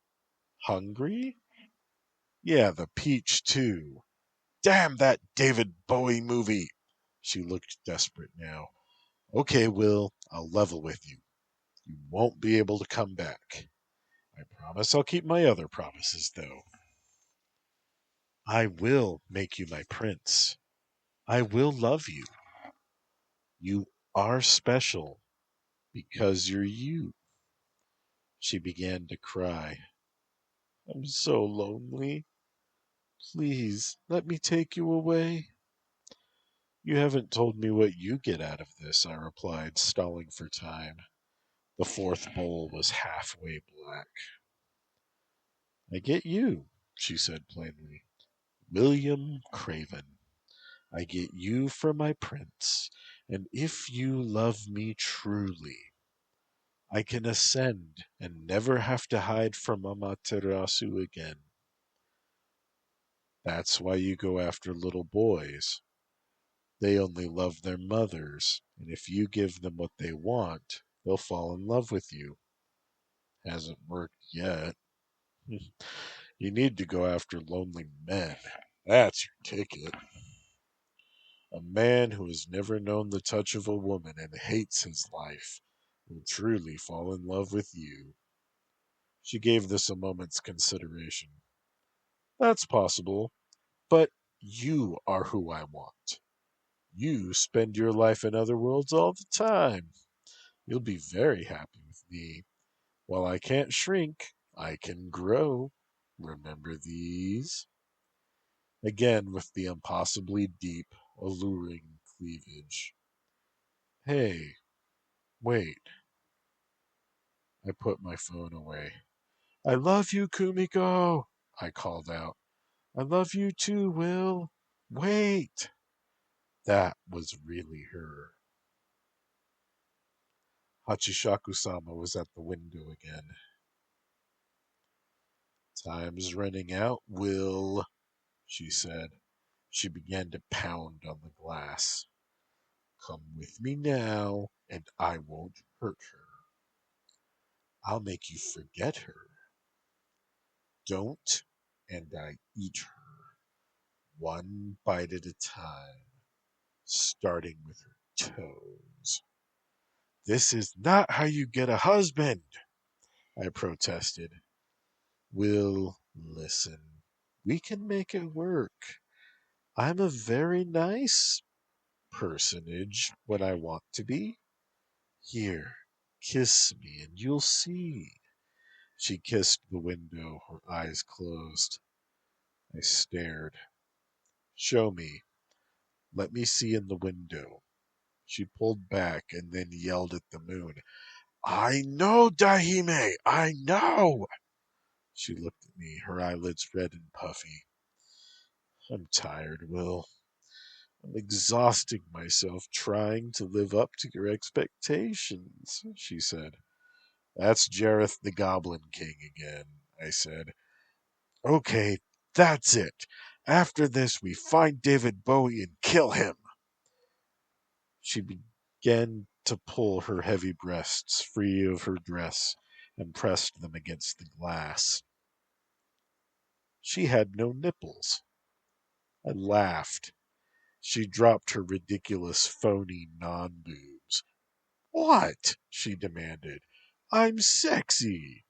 Hungry? Yeah, the peach too. Damn that David Bowie movie. She looked desperate now. Okay, Will, I'll level with you. You won't be able to come back. I promise I'll keep my other promises, though. I will make you my prince. I will love you. You are special because you're you. She began to cry. I'm so lonely. Please, let me take you away. You haven't told me what you get out of this, I replied, stalling for time. The fourth bowl was halfway black. I get you, she said plainly. William Craven. I get you for my prince, and if you love me truly, I can ascend and never have to hide from Amaterasu again. That's why you go after little boys. They only love their mothers, and if you give them what they want, they'll fall in love with you. Hasn't worked yet. You need to go after lonely men. That's your ticket. A man who has never known the touch of a woman and hates his life will truly fall in love with you. She gave this a moment's consideration. That's possible, but you are who I want. You spend your life in other worlds all the time. You'll be very happy with me. While I can't shrink, I can grow. Remember these? Again with the impossibly deep, alluring cleavage. Hey, wait. I put my phone away. I love you, Kumiko, I called out. I love you too, Will. Wait. That was really her. Hachishakusama was at the window again. Time's running out, Will, she said. She began to pound on the glass. Come with me now, and I won't hurt her. I'll make you forget her. Don't, and I eat her, one bite at a time, starting with her toes. This is not how you get a husband, I protested. Will, listen. We can make it work. I'm a very nice personage when I want to be. Here, kiss me and you'll see. She kissed the window, her eyes closed. I stared. Show me. Let me see in the window. She pulled back and then yelled at the moon. I know, Dahime! I know! She looked at me, her eyelids red and puffy. I'm tired, Will. I'm exhausting myself trying to live up to your expectations, she said. That's Jareth the Goblin King again, I said. Okay, that's it. After this, we find David Bowie and kill him. She began to pull her heavy breasts free of her dress and pressed them against the glass. She had no nipples. I laughed. She dropped her ridiculous, phony non-boobs. What? She demanded. I'm sexy.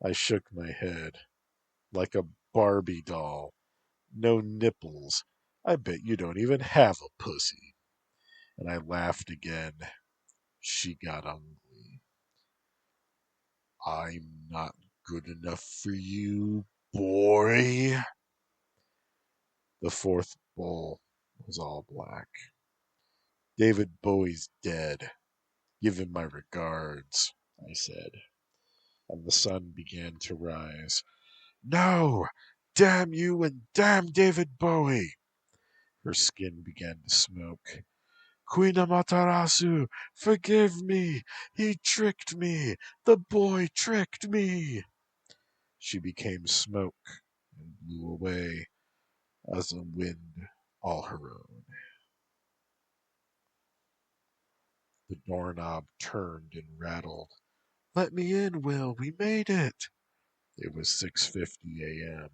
I shook my head. Like a Barbie doll. No nipples. I bet you don't even have a pussy. And I laughed again. She got ugly. I'm not good enough for you, boy. The fourth bowl was all black. David Bowie's dead. Give him my regards, I said. And the sun began to rise. No! Damn you and damn David Bowie! Her skin began to smoke. Queen Amaterasu, forgive me! He tricked me! The boy tricked me! She became smoke and blew away as a wind all her own. The doorknob turned and rattled. Let me in, Will. We made it. It was 6:50 a.m.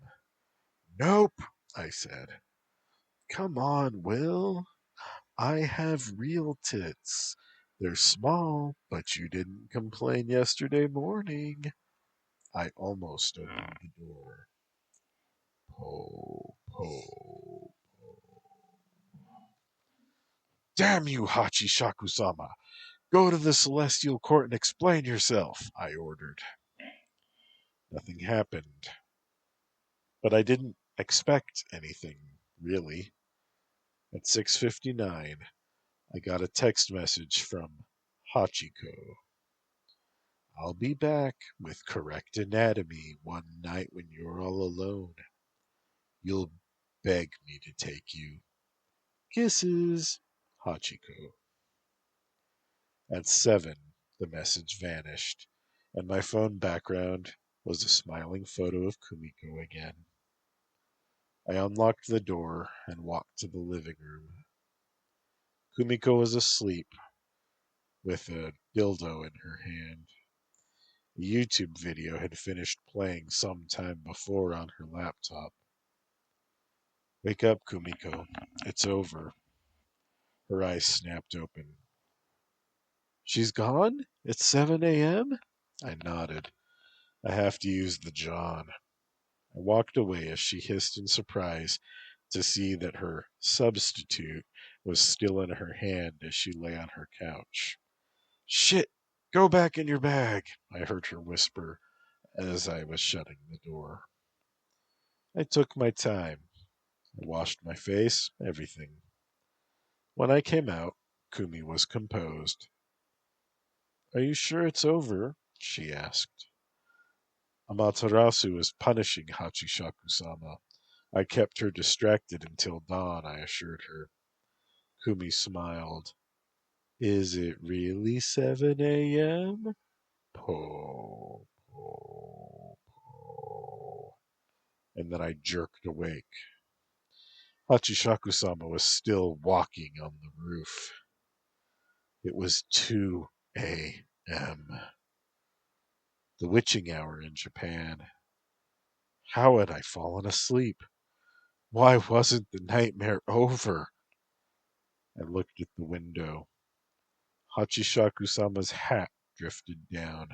Nope, I said. Come on, Will. I have real tits. They're small, but you didn't complain yesterday morning. I almost opened the door. Po, po, po. Damn you, Hachishakusama! Go to the Celestial Court and explain yourself, I ordered. Nothing happened. But I didn't expect anything, really. At 6:59, I got a text message from Hachiko. I'll be back with correct anatomy one night when you're all alone. You'll beg me to take you. Kisses, Hachiko. At 7, the message vanished, and my phone background was a smiling photo of Kumiko again. I unlocked the door and walked to the living room. Kumiko was asleep with a dildo in her hand. A YouTube video had finished playing some time before on her laptop. Wake up, Kumiko. It's over. Her eyes snapped open. She's gone? It's 7 a.m.? I nodded. I have to use the John. I walked away as she hissed in surprise to see that her substitute was still in her hand as she lay on her couch. Shit! Go back in your bag, I heard her whisper as I was shutting the door. I took my time. I washed my face, everything. When I came out, Kumi was composed. Are you sure it's over? She asked. Amaterasu is punishing Hachishakusama. I kept her distracted until dawn, I assured her. Kumi smiled. Is it really 7 a.m.? Po, po, po. And then I jerked awake. Hachishakusama was still walking on the roof. It was 2 a.m. The witching hour in Japan. How had I fallen asleep? Why wasn't the nightmare over? I looked at the window. Hachishaku-sama's hat drifted down,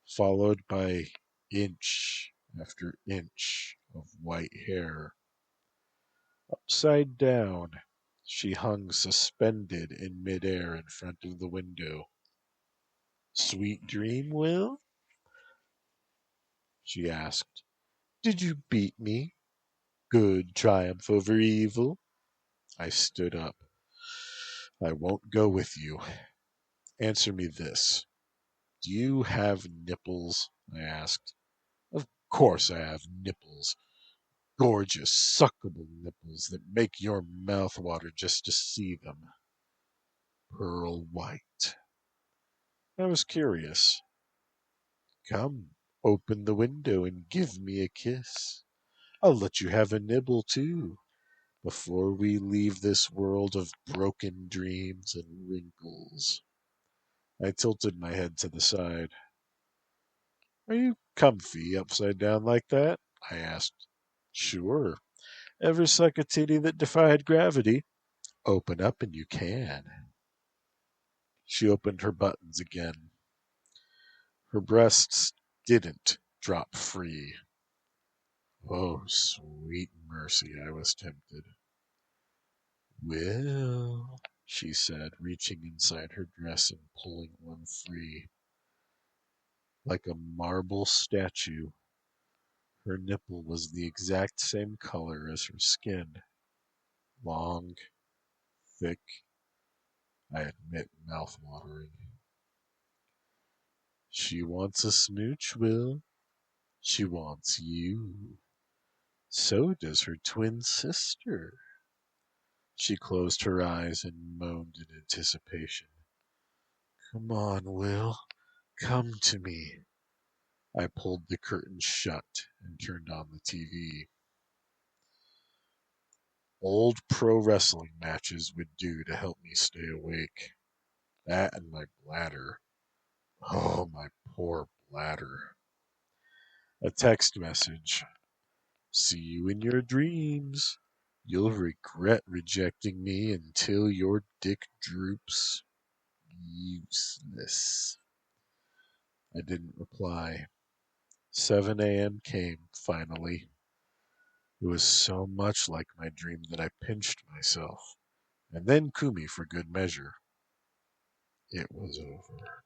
followed by inch after inch of white hair. Upside down, she hung suspended in midair in front of the window. Sweet dream, Will? She asked. Did you beat me? Good triumph over evil? I stood up. I won't go with you. Answer me this. Do you have nipples? I asked. Of course I have nipples. Gorgeous, suckable nipples that make your mouth water just to see them. Pearl white. I was curious. Come, open the window and give me a kiss. I'll let you have a nibble, too, before we leave this world of broken dreams and wrinkles. I tilted my head to the side. Are you comfy upside down like that? I asked. Sure. Ever suck a titty that defied gravity? Open up and you can. She opened her buttons again. Her breasts didn't drop free. Oh, sweet mercy, I was tempted. Will, she said, reaching inside her dress and pulling one free. Like a marble statue, her nipple was the exact same color as her skin. Long, thick, I admit mouth-watering. She wants a smooch, Will. She wants you. So does her twin sister. She closed her eyes and moaned in anticipation. Come on, Will. Come to me. I pulled the curtain shut and turned on the TV. Old pro wrestling matches would do to help me stay awake. That and my bladder. Oh, my poor bladder. A text message. See you in your dreams. You'll regret rejecting me until your dick droops. Useless. I didn't reply. 7 a.m. came, finally. It was so much like my dream that I pinched myself, and then Kumi for good measure. It was over.